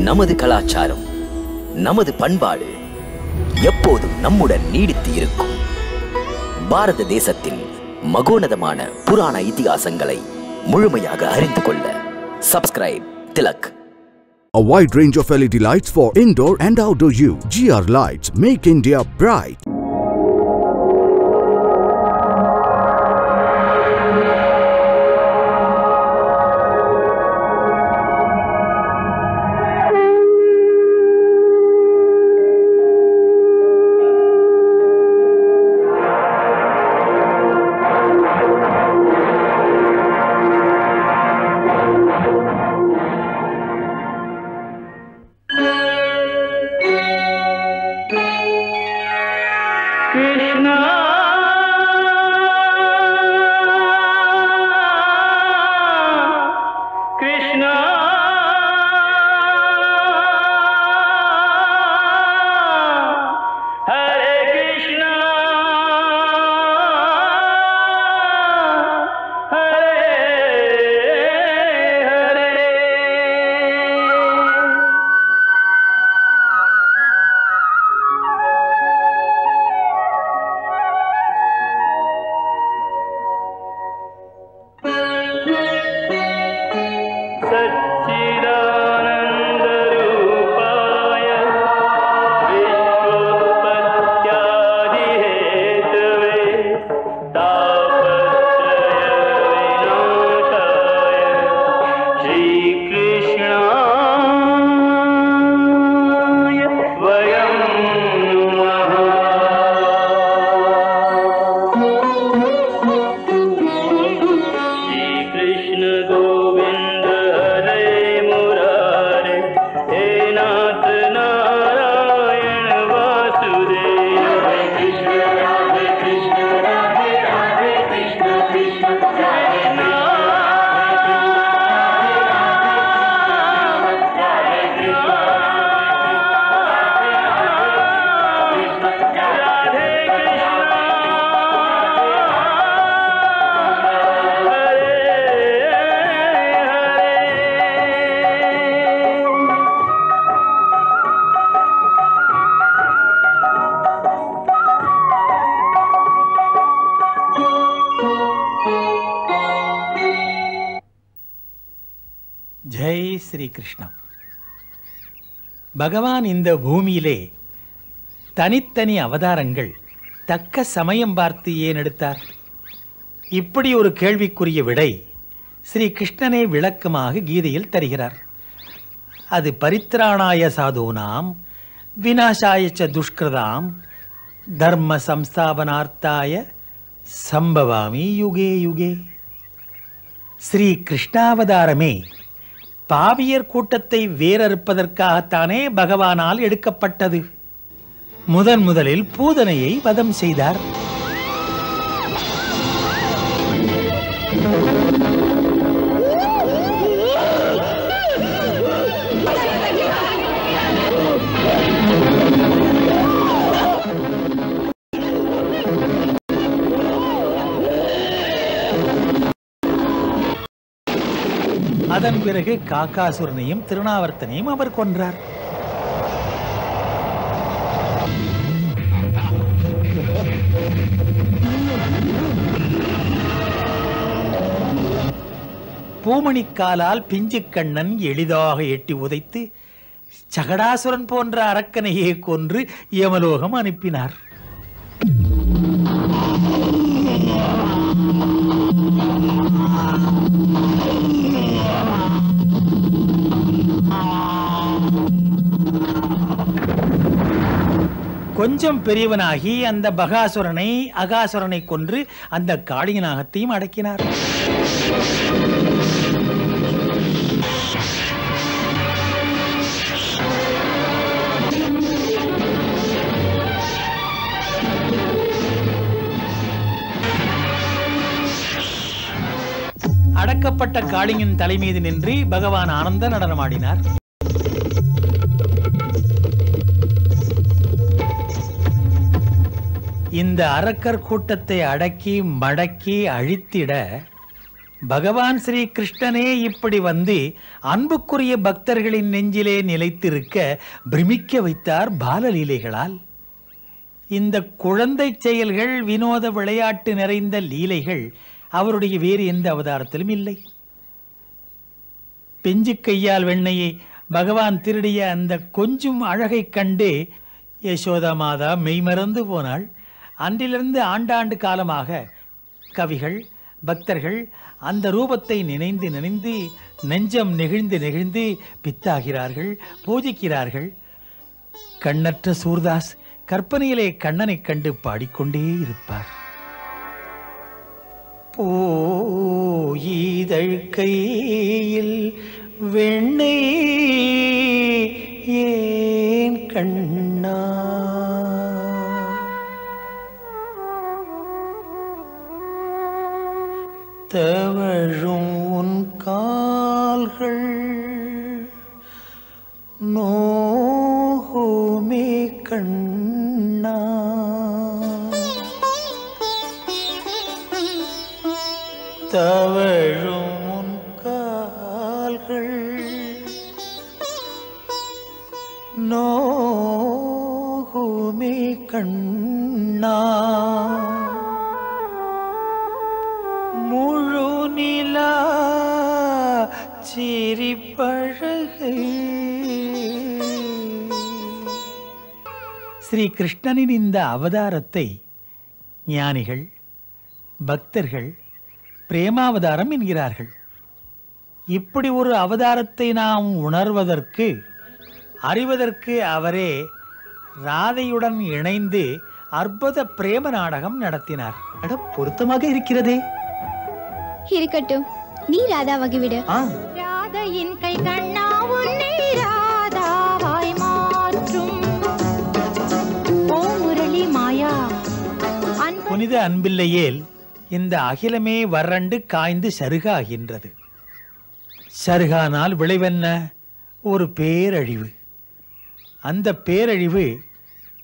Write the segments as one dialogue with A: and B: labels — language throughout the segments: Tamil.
A: நமது கலாச்சாரம், நமது பண்பாடு எப்போதும் நம்முடன் நீடித்து இருக்கும். பாரத தேசத்தின் மகோனதமான புராண இதிகாசங்களை முழுமையாக அறிந்து கொள்ள subscribe Tilak.
B: A wide range of LED lights for indoor and outdoor use. GR Lights make India bright.
C: ஜெய் ஸ்ரீ கிருஷ்ணா. பகவான் இந்த பூமியிலே தனித்தனி அவதாரங்கள் தக்க சமயம் பார்த்து ஏன் எடுத்தார்? இப்படி ஒரு கேள்விக்குரிய விடை ஸ்ரீ கிருஷ்ணனே விளக்கமாக கீதையில் தருகிறார். அது பரித்ராணாய சாதூனாம் விநாசாய துஷ்கிருதாம் தர்ம சம்ஸ்தாபனார்த்தாய சம்பவாமி யுகே யுகே. ஸ்ரீ கிருஷ்ணாவதாரமே பாவியர் கூட்டத்தை வேறறுப்பதற்காகத்தானே பகவானால் எடுக்கப்பட்டது. முதலில் பூதனையை வதம் செய்தார். அதன் பிறகு காக்காசுரனையும் திருநாவர்த்தனையும் அவர் கொன்றார். பூமணிக்காலால் பிஞ்சு கண்ணன் எளிதாக எட்டி உதைத்து சகடாசுரன் போன்ற அரக்கனையே கொன்று யமலோகம் அனுப்பினார். கொஞ்சம் பெரியவனாகி அந்த பகாசுரனை அகாசுரனை கொன்று அந்த காளியநாகத்தையும் அடக்கினார். அடக்கப்பட்ட காளியின் தலைமீது நின்று பகவான் ஆனந்த நடனமாடினார். இந்த அரக்கர் கூட்டத்தை அடக்கி மடக்கி அழித்திட பகவான் ஸ்ரீ கிருஷ்ணனே இப்படி வந்து அன்புக்குரிய பக்தர்களின் நெஞ்சிலே நிலைத்திருக்க பிரமிக்க வைத்தார் பாலலீலைகளால். இந்த குழந்தை செயல்கள், வினோத விளையாட்டு நிறைந்த லீலைகள் அவருடைய வேறு எந்த அவதாரத்திலும் இல்லை. பெஞ்சு கையால் வெண்ணையை பகவான் திருடிய அந்த கொஞ்சம் அழகை கண்டு யசோதா மாதா மெய்மறந்து போனாள். அன்றிலிருந்து ஆண்டாண்டு காலமாக கவிகள், பக்தர்கள் அந்த ரூபத்தை நினைந்து நினைந்து நெஞ்சம் நெகிழ்ந்து நெகிழ்ந்து பித்தாகிறார்கள், பூஜிக்கிறார்கள். கண்ணற்ற சூர்தாஸ் கற்பனையிலே கண்ணனை கண்டு பாடிக்கொண்டே இருப்பார். போயிதழ் கையில் வெண்ணெய் ஏன் கண்ணா, தவழும் உன் கால்கள் நோகுமே கண்ணா, தவழும் உன் கால்கள் நோகுமே கண்ணா, முழு நிலா சிரிப்பழகை. ஸ்ரீ கிருஷ்ணனின் இந்த அவதாரத்தை ஞானிகள், பக்தர்கள் பிரேமாவதாரம் என்கிறார்கள். இப்படி ஒரு அவதாரத்தை நாம் உணர்வதற்கு, அறிவதற்கு அவரே ராதையுடன் இணைந்து அற்புத பிரேம நாடகம் நடத்தினார். பொருத்தமாக இருக்கிறதே.
D: இருக்கட்டும், நீ ராதாவாகிவிடு.
E: ராதையின் கை கண்ணா உன்னை ராதாவாய் மாற்றும் ஓ முரளி மாயா.
C: புனித அன்பில்லையேல் இந்த அகிலமே வறண்டு காய்ந்து சருகாகின்றது. சருகானால் விளைவென்ன? ஒரு பேரழிவு. அந்த பேரழிவு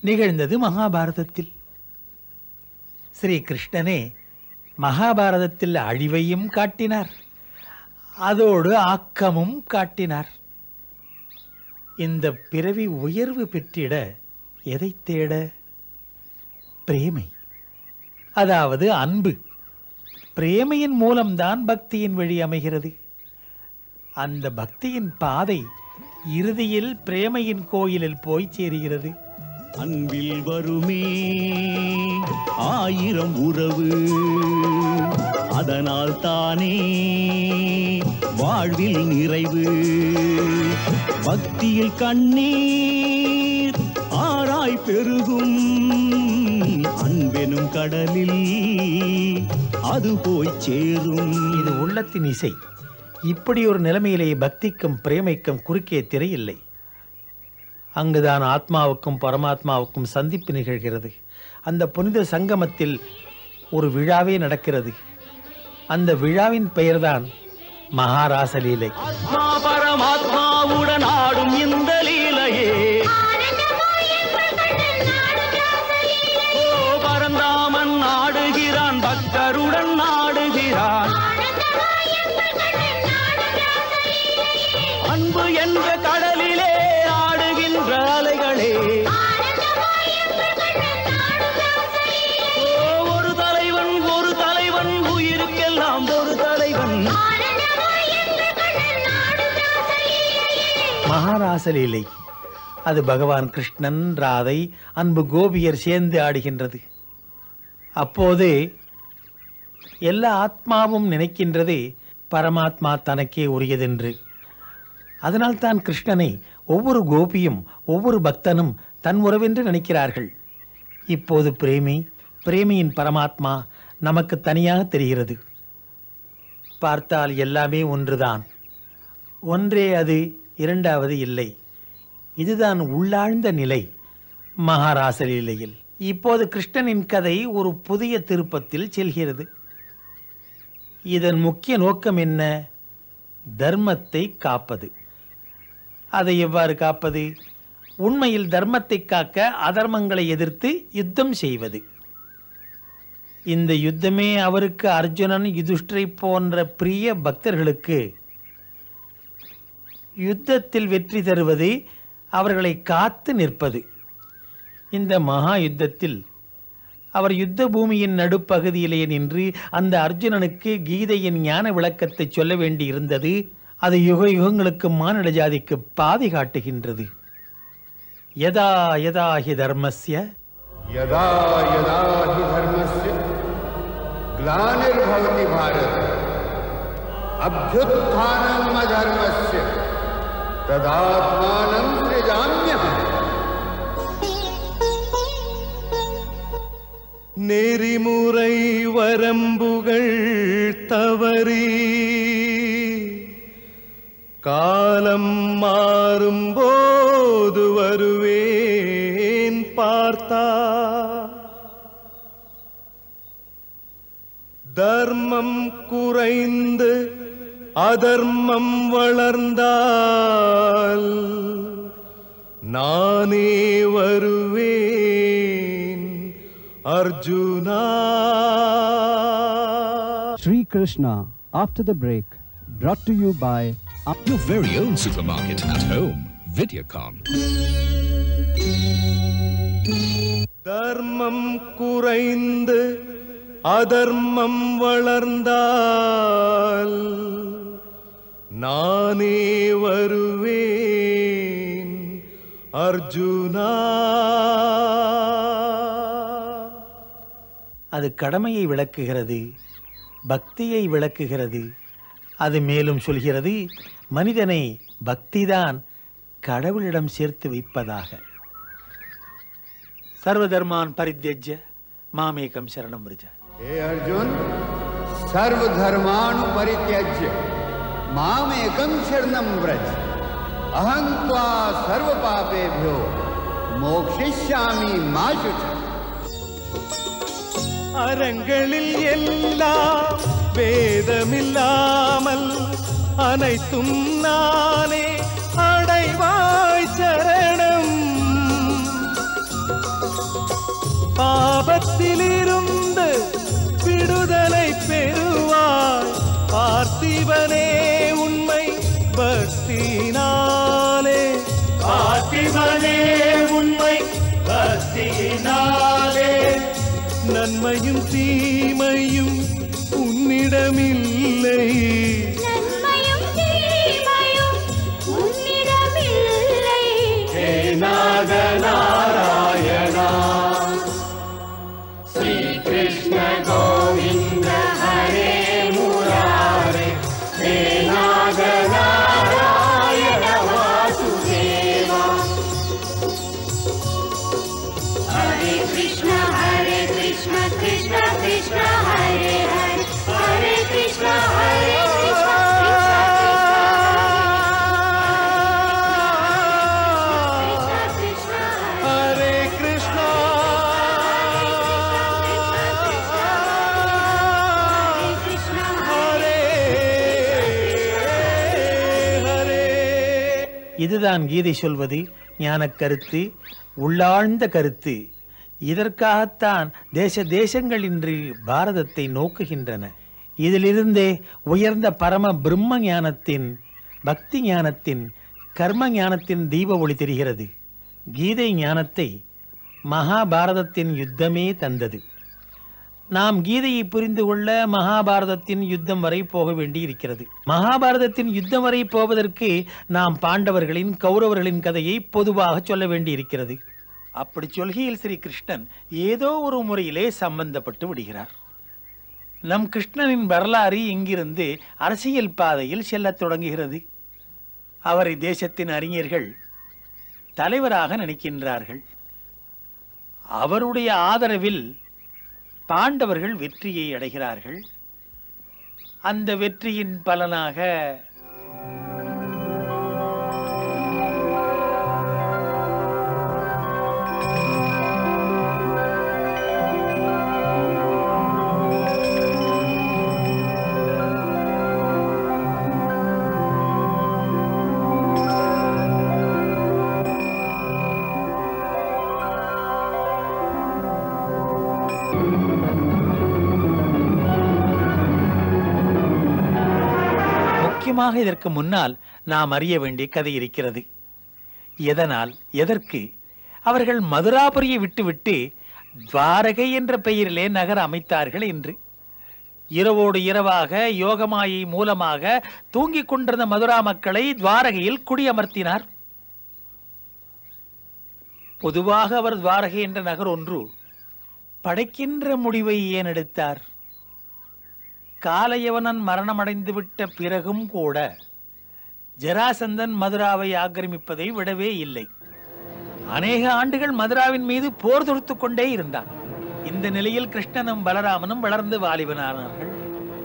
C: நிகழ்ந்தது மகாபாரதத்தில். ஸ்ரீ கிருஷ்ணனே மகாபாரதத்தில் அழிவையும் காட்டினார், அதோடு ஆக்கமும் காட்டினார். இந்த பிறவி உயர்வு பெற்றிட எதை தேட? பிரேமை, அதாவது அன்பு. பிரேமையின் மூலம்தான் பக்தியின் வழி அமைகிறது. அந்த பக்தியின் பாதை இறுதியில் பிரேமையின் கோயிலில் போய் சேருகிறது.
F: அன்பில் வருமே ஆயிரம் உறவு, அதனால் தானே வாழ்வில் நிறைவு. பக்தியில் கண்ணீர் ஆராய் பெருகும், அன்பெனும் கடலில் அது போய் சேரும்.
C: இது உள்ளத்தின் இசை. இப்படி ஒரு நிலைமையிலே பக்திக்கும் பிரேமைக்கும் குறுக்கே திரை இல்லை. அங்குதான் ஆத்மாவுக்கும் பரமாத்மாவுக்கும் சந்திப்பு நிகழ்கிறது. அந்த புனித சங்கமத்தில் ஒரு விழாவே நடக்கிறது. அந்த விழாவின் பெயர்தான் மகாராசலீலை.
F: ஆத்மா பரமாத்மாவுடன் ஆடும் இந்த லீலையே, ஓ பரந்தாமன் ஆடுகிறான், பக்தருடன் ஆடுகிறான். அன்பு என்ற கடலிலே ஆடுகின்ற அலைகளே, ஒரு தலைவன் ஒரு தலைவன், உயிருக்கெல்லாம் ஒரு தலைவன்.
C: மகாராசலீலை அது பகவான் கிருஷ்ணன், ராதை, அன்பு கோபியர் சேர்ந்து ஆடுகின்றது. அப்போது எல்லா ஆத்மாவும் நினைக்கின்றது பரமாத்மா தனக்கே உரியதென்று. அதனால் தான் கிருஷ்ணனை ஒவ்வொரு கோபியும் ஒவ்வொரு பக்தனும் தன் உறவென்று நினைக்கிறார்கள். இப்போது பிரேமியின் பரமாத்மா நமக்கு தனியாக தெரிகிறது. பார்த்தால் எல்லாமே ஒன்றுதான். ஒன்றே அது, இரண்டாவது இல்லை. இதுதான் உள்ளாழ்ந்த நிலை மகாராசலீலையில். இப்போது கிருஷ்ணனின் கதை ஒரு புதிய திருப்பத்தில் செல்கிறது. இதன் முக்கிய நோக்கம் என்ன? தர்மத்தை காப்பது. அதை எவ்வாறு காப்பது? உண்மையில் தர்மத்தை காக்க அதர்மங்களை எதிர்த்து யுத்தம் செய்வது. இந்த யுத்தமே அவருக்கு அர்ஜுனன் யுதிஷ்டிரை போன்ற பிரிய பக்தர்களுக்கு யுத்தத்தில் வெற்றி தருவது, அவர்களை காத்து நிற்பது. இந்த மகா யுத்தத்தில் அவர் யுத்த பூமியின் நடுப்பகுதியிலேயே நின்று அந்த அர்ஜுனனுக்கு கீதையின் ஞான விளக்கத்தை சொல்ல வேண்டி இருந்தது. அது யுக யுகங்களுக்கு மானிட ஜாதிக்கு பாதை காட்டுகின்றது. யதா யதா ஹி தர்மஸ்ய
G: यदा यदा हि धर्मस्य ग्लानिर्भवति भारत अभ्युत्थानम् अधर्मस्य तदात्मानं सृजाम्यहम्.
F: நெறிமுறை வரம்புகள் தவறி காலம் மாறும்போது வருவேன் பார்த்தா. தர்மம் குறைந்து அதர்மம் வளர்ந்தால் நானே வருவேன் Arjuna.
H: Sri Krishna, after the break, brought to you by
I: your very own supermarket at home. Videocon.
F: தர்மம் குறைந்து அதர்மம் வளர்ந்தால் நானே வருவேன் அர்ஜுனா.
C: அது கடமையை விளக்குகிறது, பக்தியை விளக்குகிறது. அது மேலும் சொல்கிறது, மனிதனை பக்திதான் கடவுளிடம் சேர்த்து வைப்பதாக. சர்வதர்மான் பரித்யஜ்ய மாமேகம் சரணம் விரஜ.
G: हे अर्जुन, सर्वधर्माणु परित्यज्य मामेकं शरणं व्रज. अहं त्वा सर्वपापेभ्यो मोक्षयिष्यामि मा शुचः.
F: அறங்களில் எல்லாம் வேதமில்லாமல் அனைத்தும் நானே அடைவாய் சரணம். பாபத்திலிருந்து விடுதலை பெறுவாய் பார்த்திபனே உண்மை பக்தினாலே. பார்த்திபனே உண்மை பக்தினாலே. நன்மையும் தீமையும் உன்னிடமில்லை.
E: நன்மையும் தீமையும் உன்னிடமில்லை.
F: ஹே நாராயணா. ஸ்ரீ கிருஷ்ண கோவிந்த ஹரே முராரே. ஹே நாராயண வாசுதேவா.
E: ஹரே கிருஷ்ண கிருஷ்ண கிருஷ்ண ஹரே ஹரே. ஹரே கிருஷ்ண ஹரே கிருஷ்ண கிருஷ்ண
F: ஹரே கிருஷ்ணா. ஹரே ஹரே.
C: இதுதான் கீதை சொல்வது ஞானக் கருத்து, உள்ளாழ்ந்த கருத்து. இதற்காகத்தான் தேச தேசங்கள் இன்று பாரதத்தை நோக்குகின்றன. இதிலிருந்தே உயர்ந்த பரம பிரம்ம ஞானத்தின், பக்தி ஞானத்தின், கர்ம ஞானத்தின் தீப ஒளி தெரிகிறது. கீதை ஞானத்தை மகாபாரதத்தின் யுத்தமே தந்தது. நாம் கீதையை புரிந்து கொள்ள மகாபாரதத்தின் யுத்தம் வரை போக வேண்டி இருக்கிறது. மகாபாரதத்தின் யுத்தம் வரை போவதற்கு நாம் பாண்டவர்களின், கௌரவர்களின் கதையை பொதுவாக சொல்ல வேண்டி இருக்கிறது. அப்படி சொல்கையில் ஸ்ரீ கிருஷ்ணன் ஏதோ ஒரு முறையிலே சம்பந்தப்பட்டு விடுகிறார். நம் கிருஷ்ணனின் வரலாறு இங்கிருந்து அரசியல் பாதையில் செல்லத் தொடங்குகிறது. அவரை தேசத்தின் அறிஞர்கள் தலைவராக நினைக்கின்றார்கள். அவருடைய ஆதரவில் பாண்டவர்கள் வெற்றியை அடைகிறார்கள். அந்த வெற்றியின் பலனாக முக்கியமாக இதற்கு முன்னால் நாம் அறிய வேண்டிய கதை இருக்கிறது. எதனால், எதற்கு அவர்கள் மதுராபுரியை விட்டுவிட்டு துவாரகை என்ற பெயரிலே நகர அமைத்தார்கள் என்று. இரவோடு இரவாக யோகமாயை மூலமாக தூங்கிக் கொண்டிருந்த மதுரா மக்களை துவாரகையில் குடியமர்த்தினார். பொதுவாக அவர் துவாரகை என்ற நகர் ஒன்று படைக்கின்ற முடிவை ஏன் எடுத்தார்? காலயவனன் மரணமடைந்துவிட்ட பிறகும் கூட ஜராசந்தன் மதுராவை ஆக்கிரமிப்பதை விடவே இல்லை. அநேக ஆண்டுகள் மதுராவின் மீது போர் தொடுத்துக் கொண்டே இருந்தான். இந்த நிலையில் கிருஷ்ணனும் பலராமனும் வளர்ந்து வாலிபனானார்கள்.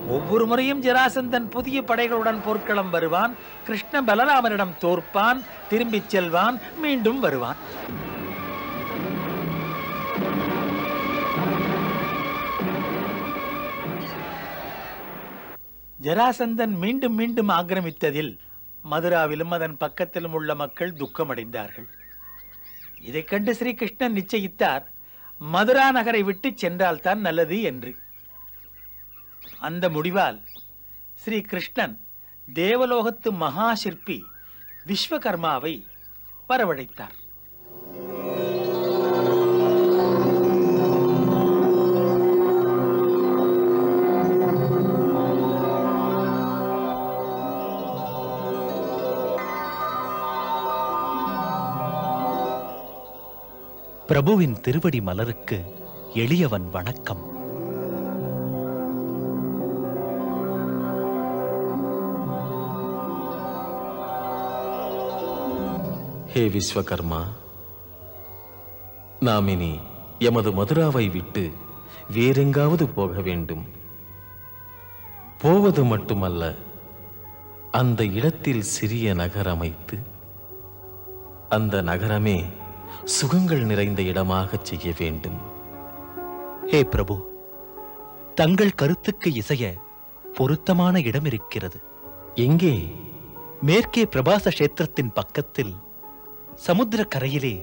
C: ஒவ்வொரு முறையும் ஜராசந்தன் புதிய படைகளுடன் போர்க்களம் வருவான். கிருஷ்ண பலராமனிடம் தோற்பான், திரும்பிச் செல்வான், மீண்டும் வருவான். ஜராசந்தன் மீண்டும் மீண்டும் ஆக்கிரமித்ததில் மதுராவிலும் அதன் பக்கத்திலும் உள்ள மக்கள் துக்கமடைந்தார்கள். இதைக் கண்டு ஸ்ரீகிருஷ்ணன் நிச்சயித்தார், மதுரா நகரை விட்டு சென்றால்தான் நல்லது என்று. அந்த முடிவால் ஸ்ரீ கிருஷ்ணன் தேவலோகத்து மகா சிற்பி விஸ்வகர்மாவை வரவழைத்தார்.
J: பிரபுவின் திருவடி மலருக்கு எளியவன் வணக்கம்.
K: ஹே விஸ்வகர்மா, நாம் இனி எமது மதுராவை விட்டு வேறெங்காவது போக வேண்டும். போவது மட்டுமல்ல, அந்த இடத்தில் சிறிய நகர் அமைத்து அந்த நகரமே சுகங்கள் நிறைந்த இடமாக செய்ய வேண்டும்.
J: ஹே பிரபு, தங்கள் கருத்துக்கு இசைய பொருத்தமான இடம் இருக்கிறது.
K: எங்கே?
J: மேற்கே பிரபாச கஷேத்திரத்தின் பக்கத்தில் சமுத்திர கரையிலே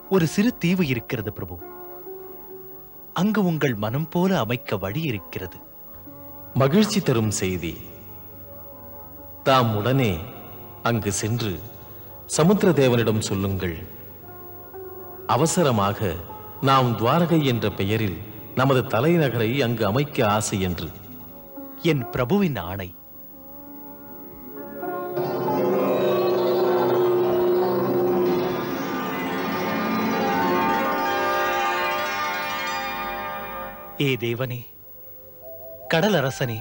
J: ஒரு சிறு தீவு இருக்கிறது பிரபு. அங்கு உங்கள் மனம் போல அமைக்க வழி இருக்கிறது.
K: மகிழ்ச்சி தரும் செய்தி. தாம் உடனே அங்கு சென்று சமுத்திர தேவனிடம் சொல்லுங்கள். அவசரமாக நாம் துவாரகை என்ற பெயரில் நமது தலைநகரை அங்கு அமைக்க ஆசை என்று.
J: என் பிரபுவின் ஆணை. ஏ தேவனே, கடலரசனே,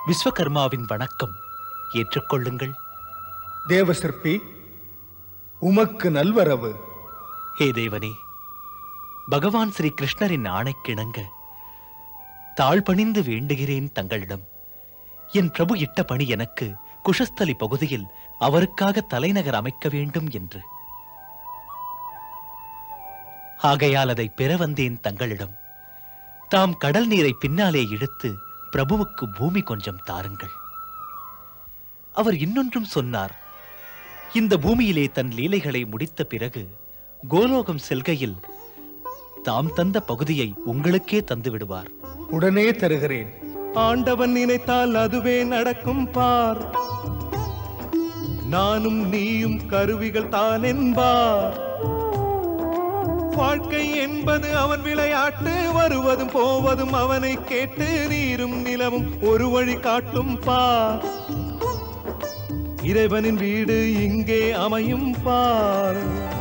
J: விஸ்வகர்மாவின் வணக்கம் ஏற்றுக்கொள்ளுங்கள்.
L: தேவசிற்பி, உமக்கு நல்வரவு.
J: ஹே தேவனே, பகவான் ஸ்ரீ கிருஷ்ணரின் ஆணைக்கிணங்க தாழ்பணிந்து வேண்டுகிறேன் தங்களிடம். என் பிரபு இட்ட பணி எனக்கு குஷஸ்தலி பகுதியில் அவருக்காக தலைநகர் அமைக்க வேண்டும் என்று. ஆகையால் அதை பெற வந்தேன் தங்களிடம். தாம் கடல் நீரை பின்னாலே இழுத்து பிரபுவுக்கு பூமி கொஞ்சம் தாருங்கள். அவர் இன்னொன்றும் சொன்னார். இந்த பூமியிலே தன் லீலைகளை முடித்த பிறகு கோலோகம் செல்கையில் தாம் தந்த பகுதியை உங்களுக்கே தந்து விடுவார்.
L: உடனே தருகிறேன்.
M: ஆண்டவன் நினைத்தால் அதுவே நடக்கும் பார். நானும் நீயும் கருவிகள் தான் என்பார். வாழ்க்கை என்பது அவன் விளையாட்டு, வருவதும் போவதும் அவனை கேட்டு நீரும் நிலவும் ஒரு வழி காட்டும் பார். இறைவனின் வீடு இங்கே அமையும் பார்.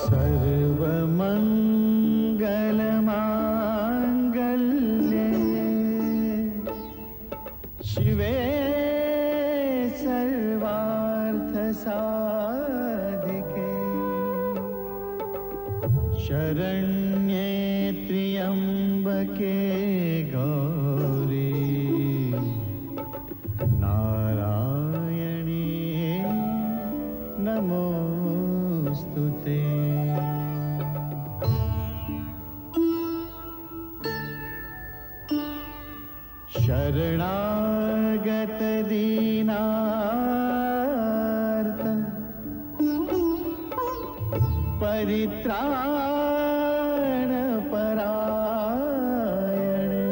N: सर्वमङ्गलमाङ्गल्ये शिवे सर्वार्थसाधिके शरण्ये त्र्यम्बके गौरी नारायणी नमोस्तुते। शरणागत दीनार्त परित्राण परायणे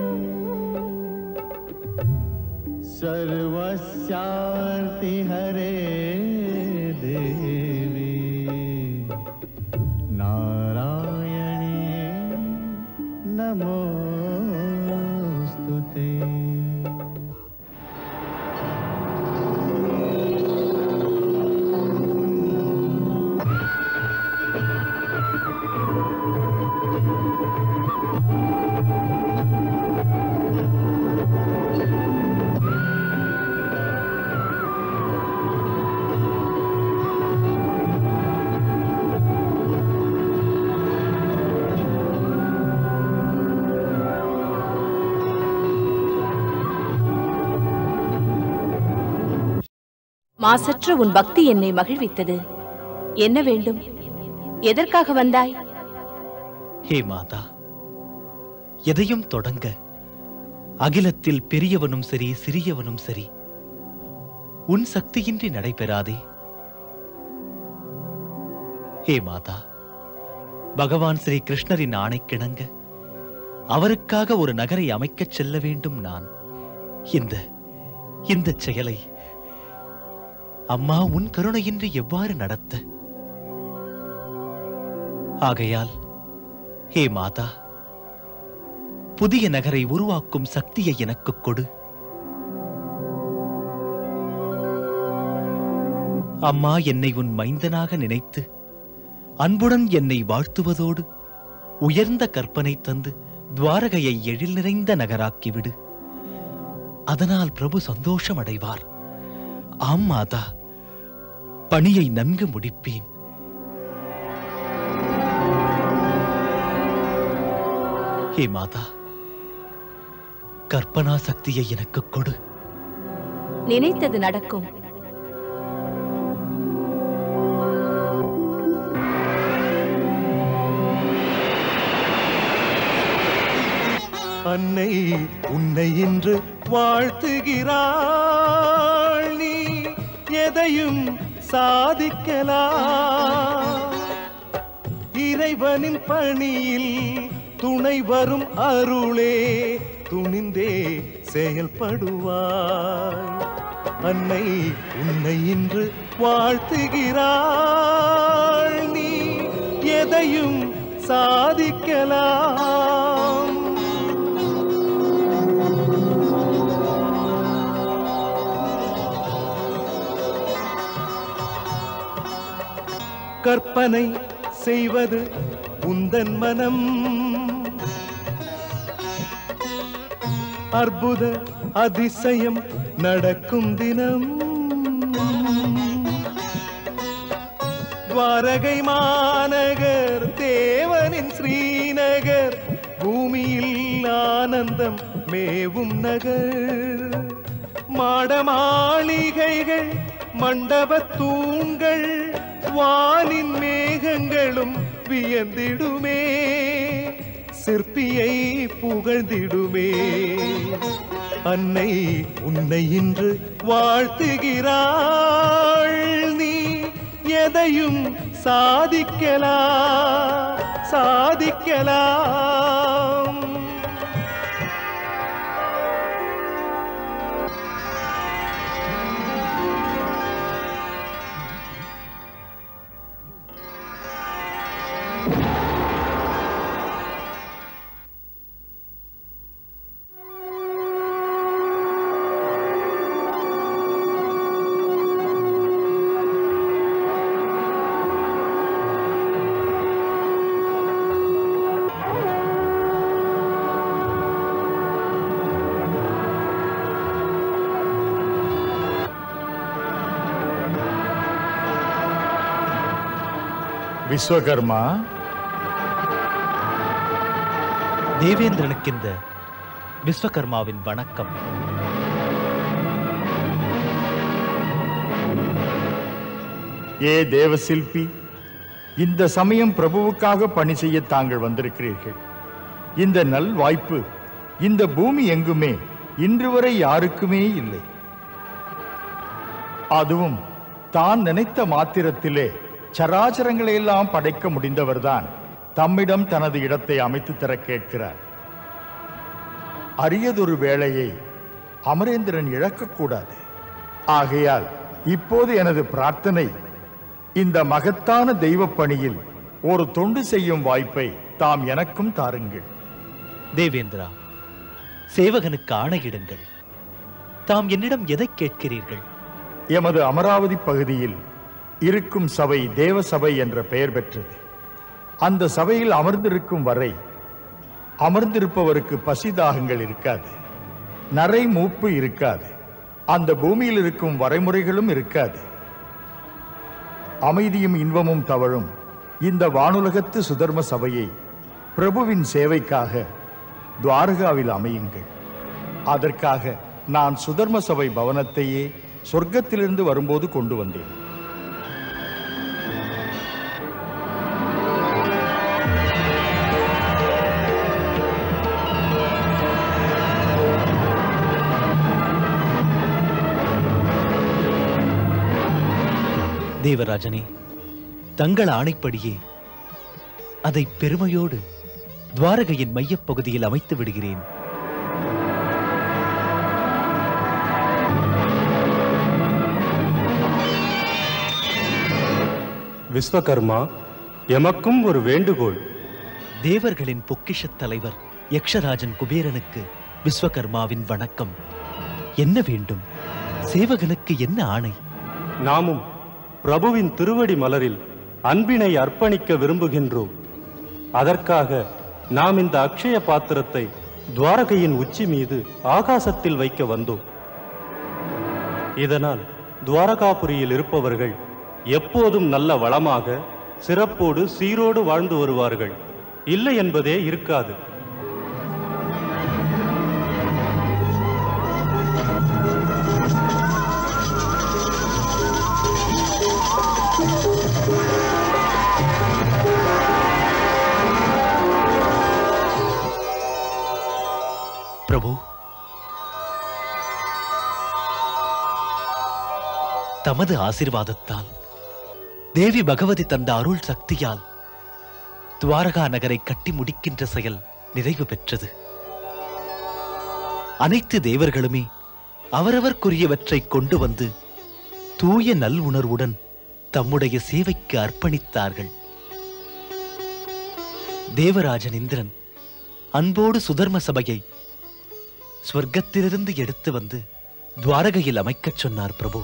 N: सर्वस्यार्ति हरे देवी नारायणी नमोस्तुते।
O: மாசற்ற உன் பக்தி என்னை மகிழ்வித்தது. என்ன வேண்டும்? எதற்காக வந்தாய்?
J: ஹே மாதா, எதையும் தொடங்க அகிலத்தில் பெரியவனும் சரி சிறியவனும் சரி உன் சக்தியின்றி நடைபெறாதே. ஹே மாதா, பகவான் ஸ்ரீ கிருஷ்ணரின் ஆணைக்கிணங்க அவருக்காக ஒரு நகரை அமைக்கச் செல்ல வேண்டும். நான் இந்த செயலை அம்மா உன் கருணையின்றி எவ்வாறு நடத்த? ஆகையால் ஹே மாதா, புதிய நகரை உருவாக்கும் சக்தியை எனக்கு கொடு. அம்மா என்னை உன் மைந்தனாக நினைத்து அன்புடன் என்னை வாழ்த்துவதோடு உயர்ந்த கற்பனை தந்து துவாரகையை எழில் நிறைந்த நகராக்கிவிடு. அதனால் பிரபு சந்தோஷம் அடைவார். ஆம் மாதா, பணியை நன்கு முடிப்பேன். ஹே மாதா, கற்பனா சக்தியை எனக்கு கொடு.
O: நினைத்தது நடக்கும்.
M: அன்னை உன்னை இன்று வாழ்த்துகிறாள். நீ எதையும் சாதிக்கலாம். இறைவனின் பணியில் துணை வரும் அருளே துணிந்தே செயல்படுவாய். அன்னை உன்னை இன்று வாழ்த்துகிறாள். நீ எதையும் சாதிக்கலாம். கற்பனை செய்வது உந்தன் மனம். அற்புத அதிசயம் நடக்கும் தினம். துவாரகை மாநகர் தேவனின் ஸ்ரீநகர். பூமியில் ஆனந்தம் மேவும் நகர். மாட மாளிகைகள் மண்டபத் தூண்கள் வானின் மேகங்களும் வியந்திடுமே. சிற்பியை புகழ்ந்திடுமே. அன்னை உன்னை இன்று வாழ்த்துகிறாள். நீ எதையும் சாதிக்கலாம்.
P: விஸ்வகர்மா,
J: தேவேந்திரனுக்கு இந்த விஸ்வகர்மாவின் வணக்கம்.
P: ஏ தேவசில்பி, இந்த சமயம் பிரபுவுக்காக பணி செய்ய தாங்கள் வந்திருக்கிறீர்கள். இந்த நல் வாய்ப்பு இந்த பூமி எங்குமே இன்று வரை யாருக்குமே இல்லை. அதுவும் தான் நினைத்த மாத்திரத்திலே சராச்சரங்களை எல்லாம் படைக்க முடிந்தவர்தான் தம்மிடம் தனது இடத்தை அமைத்து தர கேட்கிறார். அரியதொரு வேளையை அமரேந்திரன் இழக்கக்கூடாது. ஆகையால் இப்போது எனது பிரார்த்தனை, இந்த மகத்தான தெய்வ பணியில் ஒரு தொண்டு செய்யும் வாய்ப்பை தாம் எனக்கும் தாருங்கள்.
J: தேவேந்திரா, சேவகனுக்கு ஆணையிடுங்கள். தாம் என்னிடம் எதை கேட்கிறீர்கள்?
P: எமது அமராவதி பகுதியில் இருக்கும் சபை தேவ சபை என்ற பெயர் பெற்றது. அந்த சபையில் அமர்ந்திருக்கும் வரை அமர்ந்திருப்பவருக்கு பசிதாகங்கள் இருக்காது, நரை மூப்பு இருக்காது, அந்த பூமியில் இருக்கும் வரைமுறைகளும் இருக்காது. அமைதியும் இன்பமும் தவழும் இந்த வானுலகத்து சுதர்ம சபையை பிரபுவின் சேவைக்காக துவாரகாவில் அமையுங்கள். அதற்காக நான் சுதர்ம சபை பவனத்தையே சொர்க்கத்திலிருந்து வரும்போது கொண்டு வந்தேன்.
J: தேவராஜனே, தங்கள் ஆணைப்படியே அதை பெருமையோடு துவாரகையின் மையப்பகுதியில் அமைத்து விடுகிறேன்.
Q: விஸ்வகர்மா, எமக்கும் ஒரு வேண்டுகோள்.
J: தேவர்களின் பொக்கிஷத் தலைவர் யக்ஷராஜன் குபேரனுக்கு விஸ்வகர்மாவின் வணக்கம். என்ன வேண்டும்? சேவகனுக்கு என்ன ஆணை?
Q: நாமும் பிரபுவின் திருவடி மலரில் அன்பினை அர்ப்பணிக்க விரும்புகின்றோம். அதற்காக நாம் இந்த அக்ஷய பாத்திரத்தை துவாரகையின் உச்சி மீது ஆகாசத்தில் வைக்க வந்தோம். இதனால் துவாரகாபுரியில் இருப்பவர்கள் எப்போதும் நல்ல வளமாக, சிறப்போடு, சீரோடு வாழ்ந்து வருவார்கள். இல்லை என்பதே இருக்காது.
J: பிரபு, தமது ஆசீர்வாதத்தால், தேவி பகவதி தந்த அருள் சக்தியால் துவாரகா நகரை கட்டி முடிக்கின்ற செயல் நிறைவு பெற்றது. அனைத்து தேவர்களுமே அவரவர்க்குரியவற்றை கொண்டு வந்து தூய நல் உணர்வுடன் தம்முடைய சேவைக்கு அர்ப்பணித்தார்கள். தேவராஜன் இந்திரன் அன்போடு சுதர்ம சபையை ஸ்வர்க்கத்திலிருந்து எடுத்து வந்து துவாரகையில் அமைக்கச் சொன்னார் பிரபு.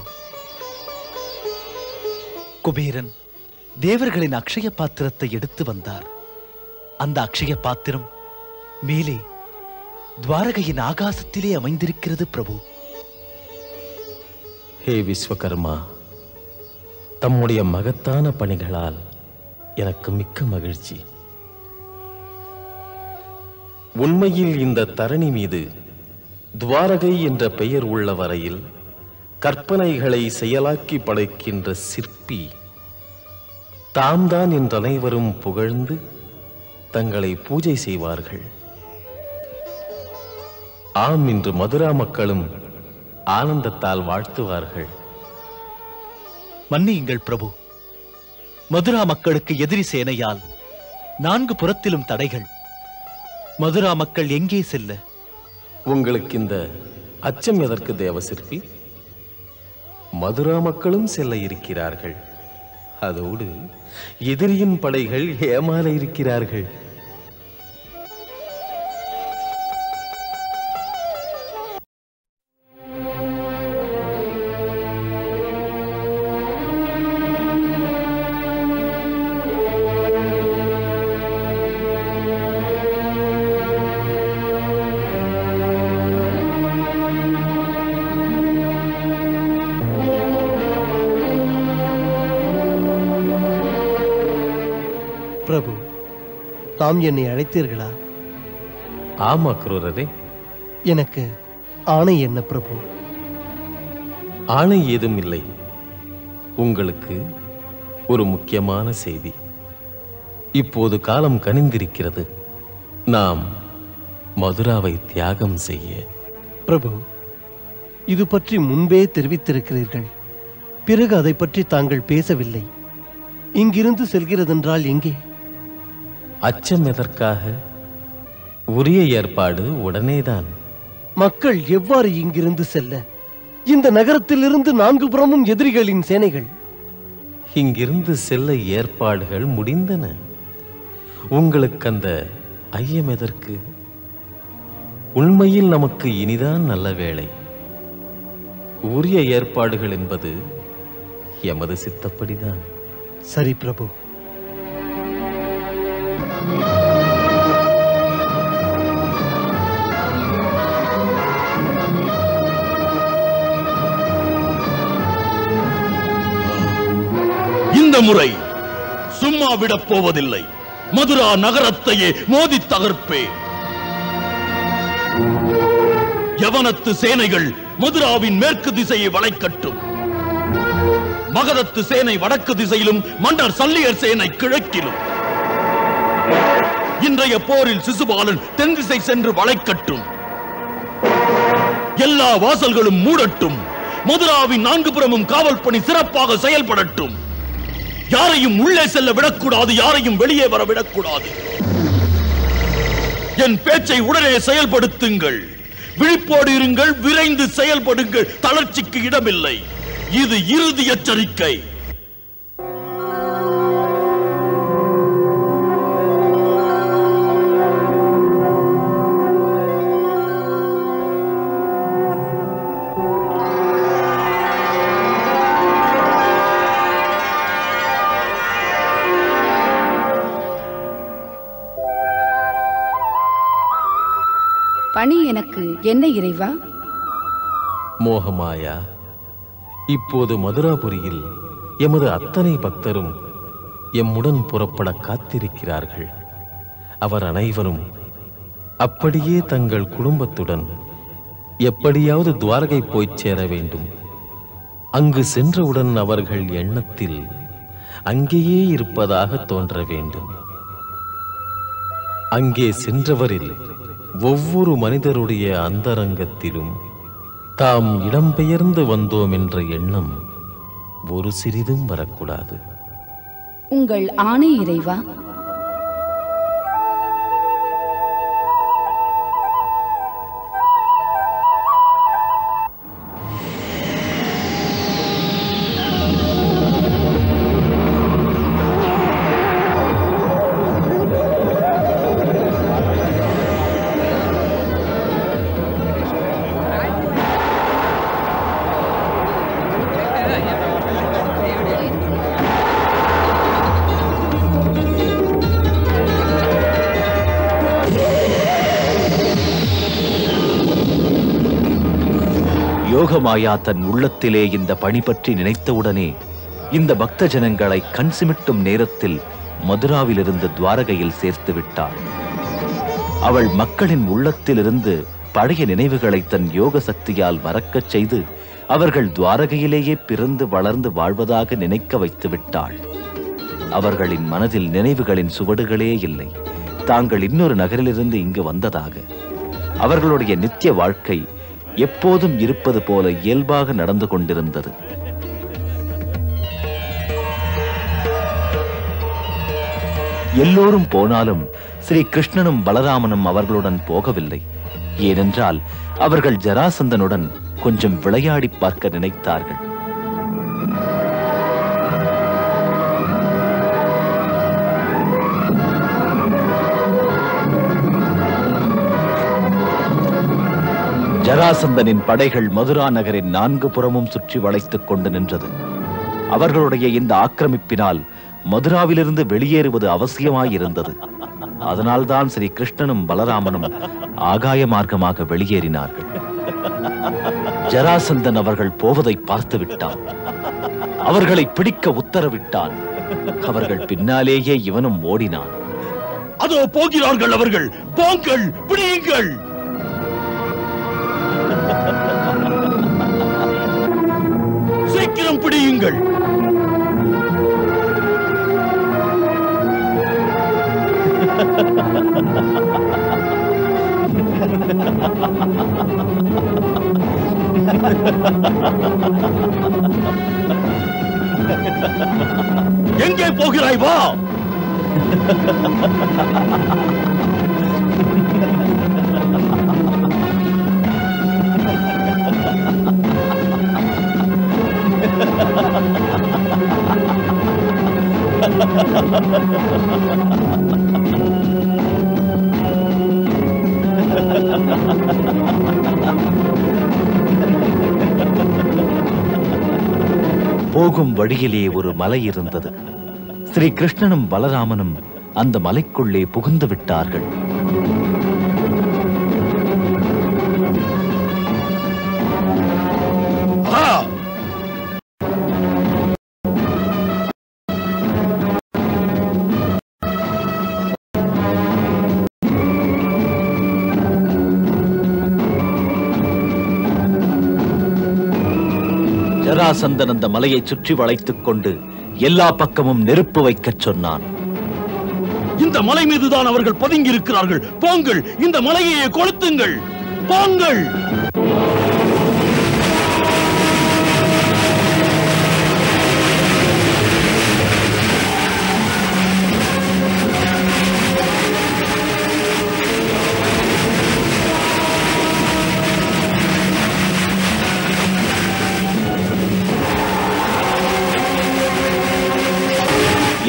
J: குபேரன் தேவர்களின் அக்ஷய பாத்திரத்தை எடுத்து வந்தார். அந்த அக்ஷய பாத்திரம் மேலே துவாரகையின் ஆகாசத்திலே அமைந்திருக்கிறது பிரபு.
K: ஹே விஸ்வகர்மா, தம்முடைய மகத்தான பணிகளால் எனக்கு மிக்க மகிழ்ச்சி. உண்மையில் இந்த தரணி மீது துவாரகை என்ற பெயர் உள்ள வரையில் கற்பனைகளை செயலாக்கி படைக்கின்ற சிற்பி தாம்தான் என்று அனைவரும் புகழ்ந்து தங்களை பூஜை செய்வார்கள். ஆம், இன்று மதுரா மக்களும் ஆனந்தத்தால் வாழ்த்துவார்கள்.
J: மன்னியுங்கள் பிரபு, மதுரா மக்களுக்கு எதிரி சேனையால் 4 புறத்திலும் தடைகள். மதுரா மக்கள் எங்கே செல்ல?
K: உங்களுக்கு இந்த அச்சம் எதற்கு தேவசிற்பி? மதுரா மக்களும் செல்ல இருக்கிறார்கள். அதோடு எதிரியின் படைகள் ஏமாற இருக்கிறார்கள்.
R: பிரபு, தாம் என்னை அழைத்தீர்களா?
K: ஆமா குரூரரே.
R: எனக்கு ஆணை என்ன பிரபு?
K: ஆணை ஏதும் இல்லை. உங்களுக்கு ஒரு முக்கியமான செய்தி. இப்போது காலம் கனிந்திருக்கிறது. நாம் மதுராவை தியாகம் செய்ய.
R: பிரபு, இது பற்றி முன்பே தெரிவித்திருக்கிறீர்கள். பிறகு அதை பற்றி தாங்கள் பேசவில்லை. இங்கிருந்து செல்கிறதென்றால் எங்கே?
K: அச்சம் எதற்காக? உரிய ஏற்பாடு உடனேதான்.
R: மக்கள் எவ்வாறு இங்கிருந்து செல்ல? இந்த நகரத்திலிருந்து 4 புறமும் எதிரிகளின் சேனைகள்.
K: இங்கிருந்து செல்ல ஏற்பாடுகள் முடிந்தன. உங்களுக்கு அந்த ஐயம் எதற்கு? உண்மையில் நமக்கு இனிதான் நல்ல வேளை. உரிய ஏற்பாடுகள் என்பது எமது சித்தப்படிதான்.
R: சரி பிரபு.
S: இந்த முறை சும்மா விடப் போவதில்லை. மதுரா நகரத்தையே மோதி தகர்ப்பேன். யவனத்து சேனைகள் மதுராவின் மேற்கு திசையை வளைக்கட்டும். மகதத்து சேனை வடக்கு திசையிலும் மன்னர் சல்லியர் சேனை கிழக்கிலும். இன்றைய போரில் சிசுபாலன் தென் திசை சென்று வளைக்கட்டும். எல்லா வாசல்களும் மூடட்டும். மதுராவின் 4 புறமும் காவல் பணி சிறப்பாக செயல்படட்டும். யாரையும் உள்ளே செல்ல விடக்கூடாது, யாரையும் வெளியே வர விடக்கூடாது. என் பேச்சை உடனே செயல்படுத்துங்கள். விழிப்போடு இருங்கள், விரைந்து செயல்படுங்கள். தளர்ச்சிக்கு இடமில்லை. இது இறுதி எச்சரிக்கை.
O: பணி எனக்கு என்ன இறைவா?
K: மோகமாயா, இப்போது மதுராபுரியில் எமது அத்தனை பக்தரும் எம்முடன் புறப்பட காத்திருக்கிறார்கள். அவர் அனைவரும் அப்படியே தங்கள் குடும்பத்துடன் எப்படியாவது துவாரகை போய்ச் சேர வேண்டும். அங்கு சென்றவுடன் அவர்கள் எண்ணத்தில் அங்கேயே இருப்பதாக தோன்ற வேண்டும். அங்கே சென்றவரில் ஒவ்வொரு மனிதருடைய அந்தரங்கத்திலும் தாம் இடம்பெயர்ந்து வந்தோம் என்ற எண்ணம் ஒரு சிறிதும் வரக்கூடாது.
O: உங்கள் ஆணை இறைவா.
A: யோகமாயா தன் உள்ளத்திலே இந்த பணி பற்றி நினைத்தவுடனே இந்த பக்த ஜனங்களை கண் சிமிட்டும் நேரத்தில் மதுராவிலிருந்து துவாரகையில் சேர்த்து விட்டாள். அவள் மக்களின் உள்ளத்திலிருந்து பழைய நினைவுகளை தன் யோக சக்தியால் மறக்கச் செய்து அவர்கள் துவாரகையிலேயே பிறந்து வளர்ந்து வாழ்வதாக நினைக்க வைத்து விட்டாள். அவர்களின் மனதில் நினைவுகளின் சுவடுகளே இல்லை. தாங்கள் இன்னொரு நகரிலிருந்து இங்கு வந்ததாக. அவர்களுடைய நித்திய வாழ்க்கை எப்போதும் இருப்பது போல இயல்பாக நடந்து கொண்டிருந்தது. எல்லோரும் போனாலும் ஸ்ரீ கிருஷ்ணனும் பலராமனும் அவர்களுடன் போகவில்லை. ஏனென்றால் அவர்கள் ஜராசந்தனுடன் கொஞ்சம் விளையாடி பார்க்க நினைத்தார்கள். ஜராசந்தனின் படைகள் மதுரா நகரின் 4 புறமும் சுற்றி வளைத்துக் கொண்டு நின்றது. அவர்களுடைய இந்த ஆக்கிரமிப்பினால் மதுராவிலிருந்து வெளியேறுவது அவசியமாயிருந்தது. அதனால்தான் ஸ்ரீ கிருஷ்ணனும் பலராமனும் ஆகாய மார்க்கமாக வெளியேறினார்கள். ஜராசந்தன் அவர்கள் போவதை பார்த்து விட்டான். அவர்களை பிடிக்க உத்தரவிட்டான். அவர்கள் பின்னாலேயே இவனும் ஓடினான்.
S: அதோ போகிறார்கள் அவர்கள். போங்கள், பிடியுங்கள். சீக்கிரம் பிடியுங்கள். எங்கே போகிறாய்? வா.
A: போகும் வழியிலே ஒரு மலை இருந்தது. ஸ்ரீ கிருஷ்ணனும் பலராமனும் அந்த மலைக்குள்ளே புகுந்து விட்டார்கள். ஜராசந்தன் அந்த மலையை சுற்றி வளைத்துக் கொண்டு எல்லா பக்கமும் நெருப்பு வைக்கச் சொன்னான்.
S: இந்த மலை மீதுதான் அவர்கள் பதுங்கி இருக்கிறார்கள். போங்கள், இந்த மலையை கொளுத்துங்கள். போங்கள்.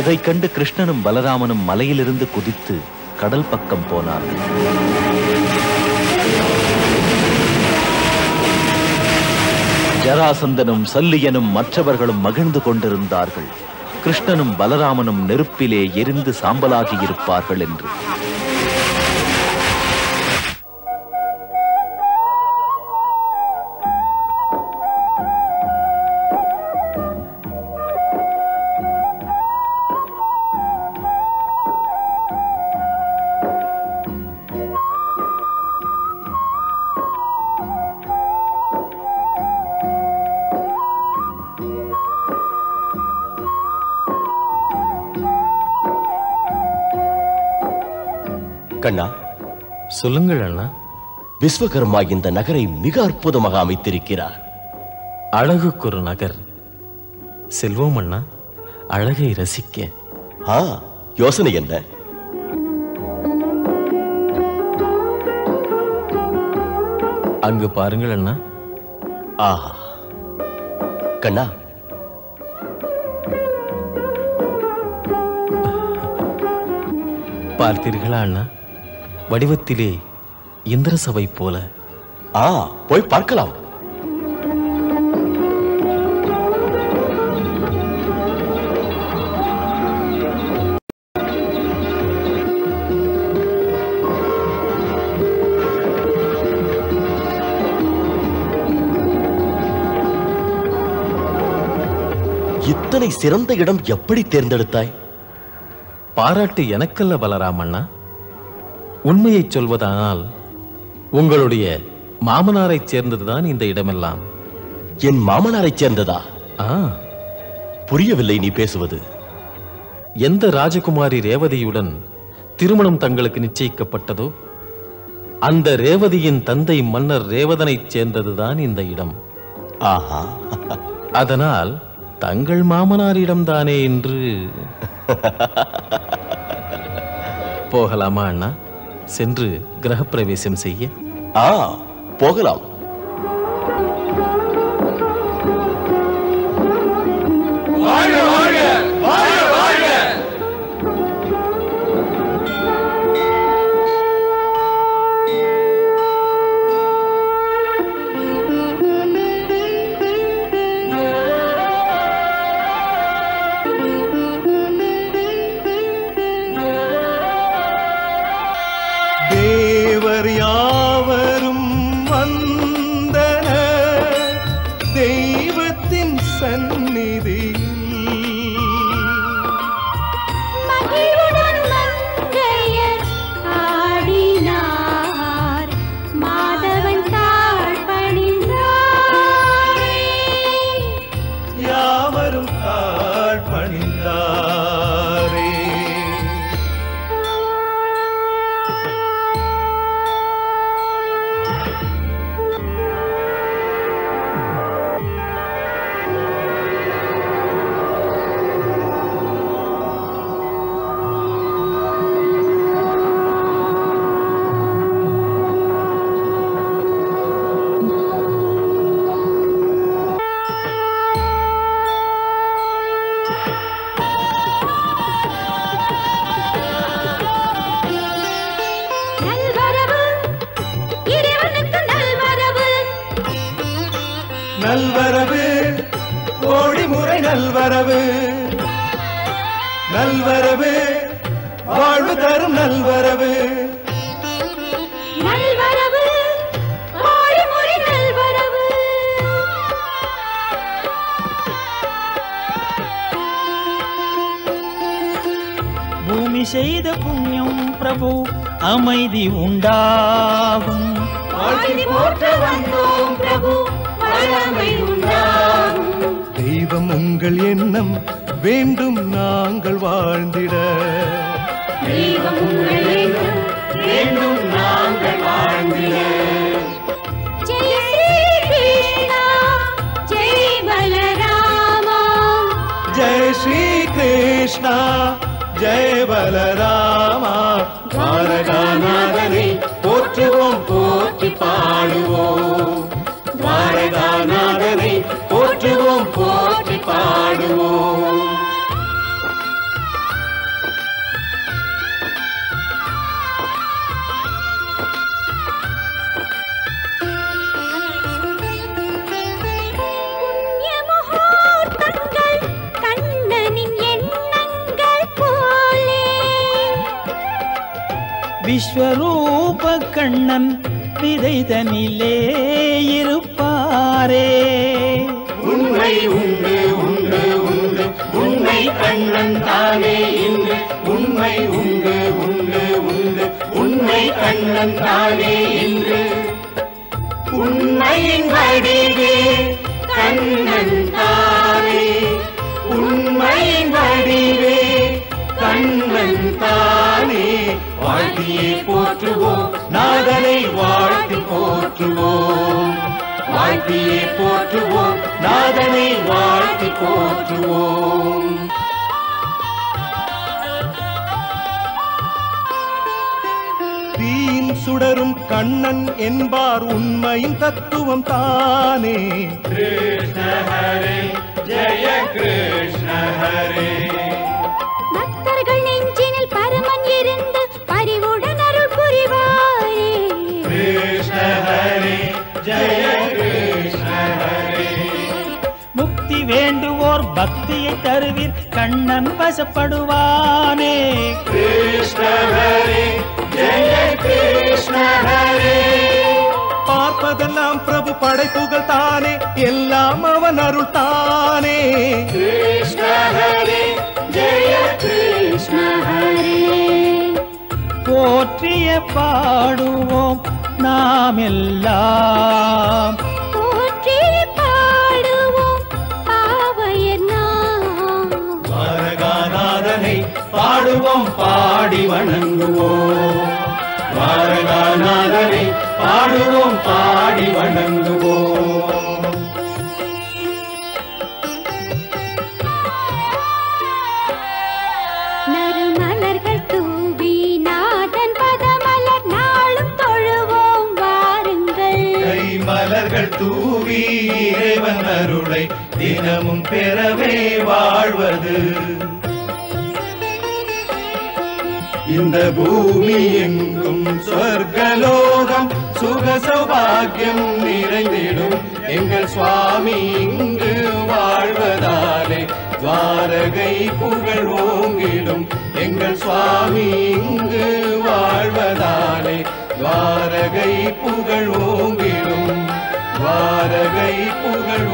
A: இதைக் கண்டு கிருஷ்ணனும் பலராமனும் மலையிலிருந்து குதித்து கடல் பக்கம் போனார்கள். ஜராசந்தனும் சல்லியனும் மற்றவர்களும் மகிழ்ந்து கொண்டிருந்தார்கள். கிருஷ்ணனும் பலராமனும் நெருப்பிலே எரிந்து சாம்பலாகி இருப்பார்கள் என்று.
T: கண்ணா,
K: சொல்லுங்கள் அண்ணா.
T: விஸ்வகர்மா இந்த நகரை மிக அற்புதமாக அமைத்திருக்கிறார்.
K: அழகுக்கொரு நகர். செல்வோம் அண்ணா, அழகை ரசிக்க.
T: யோசனை என்ன?
K: அங்கு பாருங்கள் அண்ணா.
T: ஆஹா கண்ணா,
K: பார்த்தீர்களா அண்ணா? வடிவத்திலே இந்திர சபை போல.
T: போய் பார்க்கலாம். இத்தனை சிறந்த இடம் எப்படி தேர்ந்தெடுத்தாய்?
K: பாராட்டு எனக்கல்ல பலராமண்ணா. உண்மையை சொல்வதானால் உங்களுடைய மாமனாரைச் சேர்ந்ததுதான் இந்த இடமெல்லாம்.
T: என் மாமனாரைச் சேர்ந்ததா? புரியவில்லை நீ பேசுவது.
K: எந்த ராஜகுமாரி ரேவதியுடன் திருமணம் தங்களுக்கு நிச்சயிக்கப்பட்டதோ அந்த ரேவதியின் தந்தை மன்னர் ரேவதனைச் சேர்ந்ததுதான் இந்த இடம்.
T: ஆஹா,
K: அதனால் தங்கள் மாமனாரிடம்தானே என்று. போகலாமா அண்ணா? சென்று கிரகப்பிரவேசம் செய்ய.
T: போகலாம்.
M: நல்வரவு கோடி முறை நல்வரவு நல்வரவு வாழ்வு தரும் நல்வரவு
E: நல்வரவு கோடி முறை நல்வரவு
C: பூமி செய்த புண்ணியம் பிரபு அமைதி உண்டாகும்
E: வாழ்த்தி போற்ற வந்தோம் பிரபு வளமை உண்டாகும்
M: தெய்வம் உங்கள் எண்ணம் வேண்டும் நாங்கள் வாழ்ந்திட
E: தெய்வம் உங்கள் எண்ணம் வேண்டும் நாங்கள் வாழ்ந்திட ஜெய ஸ்ரீ கிருஷ்ணா ஜெய் பலராமா
M: ஜெய ஸ்ரீ கிருஷ்ணா ஜெய பலராமா துவாரகாநாதனை போற்றுவோம் போற்றி பாடுவோம் துவாரகாநாதனை போற்றுவோம் போற்றி பாடுவோம்
E: புண்ணிய முகூர்த்தங்கள் கண்ணனின் எண்ணங்கள் போலே
C: விஸ்வரூப கண்ணன் விதைதனிலே இருப்பாரே
M: உண்மை உண்டு உண்டு உண்டு உண்மை கண்ணன் தானே இன்று உண்மை உண்டு உண்டு உண்டு உண்மை கண்ணன் தானே இன்று உண்மையின் வடிவே கண்ணன் தானே உண்மையின் வடிவே கண்ணன் தானே வாழ்த்தியே போற்றுவோம் நாதனை வாழ்த்தி போற்றுவோம் வாழ்த்தியே போற்றுவோம் நாதனை வாழ்த்தி போற்றுவோம் தீயின் சுடரும் கண்ணன் என்பார் உண்மையின் தத்துவம் தானே கிருஷ்ண ஹரே ஜெய கிருஷ்ண ஹரே
E: பக்தர்கள் நெஞ்சினில் பரமன் இருந்து பரிவுடன் அருள் புரிவாரே
M: கிருஷ்ண ஹரே ஜெய கிருஷ்ண ஹரே
C: முக்தி வேண்டுவோர் பக்தியை தருவீர் கண்ணன் வசப்படுவானே
M: கிருஷ்ண ஹரே ஜெய கிருஷ்ண ஹரே பார்ப்பதெல்லாம் பிரபு படைப்புகள் தானே எல்லாம் அவன் அருள் தானே
E: கிருஷ்ண ஹரே ஜெய கிருஷ்ண ஹரே
C: போற்றிய பாடுவோம் நாம் எல்லாம்
E: போற்றி பாடுவோம் பாவையர் நாம்
M: துவாரகாநாதனை பாடுவோம் பாடி வணங்குவோம் துவாரகாநாதனை பாடுவோம் பாடி வணங்குவோம்
E: நறுமலர்கள் தூவி நாதன் பதமலர் நாளும் தொழுவோம் வாருங்கள்
M: கை மலர்கள் தூவி இறைவன் அருளை தினமும் பெறவே வாழ்வது இந்த பூமி எங்கும் சொர்க்கலோகம் சுக சௌபாகியம் நிறைந்திடும் எங்கள் சுவாமி இங்கு வாழ்வதாலே துவாரகை புகழ் ஓங்கிடும் எங்கள் சுவாமி இங்கு வாழ்வதாலே துவாரகை புகழ் ஓங்கிடும் துவாரகை புகழ்